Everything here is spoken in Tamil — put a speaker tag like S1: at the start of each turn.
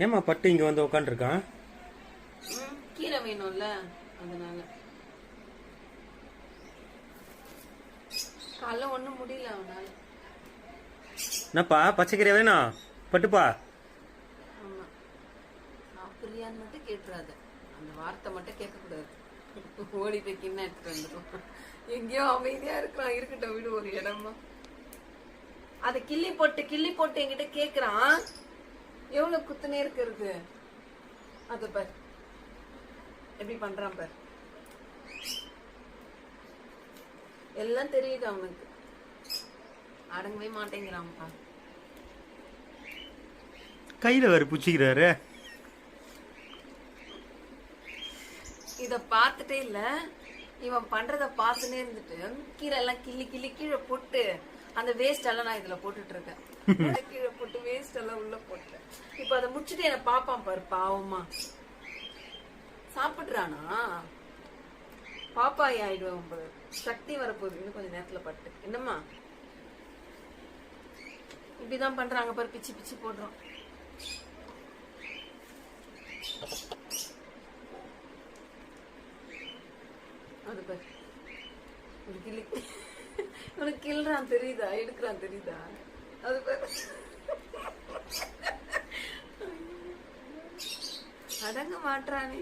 S1: ஏமா பட்டு இங்க வந்து உட்காந்துருக்கான்?
S2: கீரை வேணும்ல, அதனால. காலைல ஒண்ணும் முடியல அவனால.
S1: என்னப்பா பச்சைக்கீரை வேணும்? பட்டுப்பா.
S2: ஆமா, சாப்பிடுறியான்னு மட்டும் கேட்டுறாத. அந்த வார்த்தை மட்டும் கேட்க கூடாது. ஓடி போய் கிண்ண எடுத்துட்டு வந்துடும். எங்கேயோ அமைதியா இருக்கான், இருக்கட்டும் விடு ஒரு இடமா. அத கிள்ளி போட்டு என்கிட்ட கேக்குறான். எவ்வளவு குத்துனே இருக்கிறது. அது பார் எப்படி பண்றான் பார். எல்லாம் தெரியுது அவனுக்கு, அடங்கவே மாட்டேங்கிறான்ப்பா.
S1: கையில வேற புச்சிக்கிறாரு.
S2: இத பார்த்துட்டே இல்ல, இவன் பண்றத பார்த்துனே இருந்துட்டு கீரை எல்லாம் கிள்ளி கீழே போட்டு அந்த வேஸ்ட் எல்லாம் நான் இதுல போட்டுட்டு இருக்கேன். கீழே போட்டு வேஸ்ட் எல்லாம் உள்ள போட்டேன். இப்ப அதை முடிச்சுட்டு என்ன பாப்பான் பாரு, பாவமா. சாப்பிடுறானா? பாப்பாய் ஆயிடுவேன் பாரு. சக்தி வரப்போகுது இன்னும் கொஞ்சம் நேரத்துல பட்டு. என்னம்மா இப்படிதான் பண்றாங்க பாரு, பிச்சு போடுறோம். அது பாரு, உனக்கு கிள்றான் தெரியுதா, எடுக்கிறான் தெரியுதா? அது பாரு, அடங்க மாட்டானே.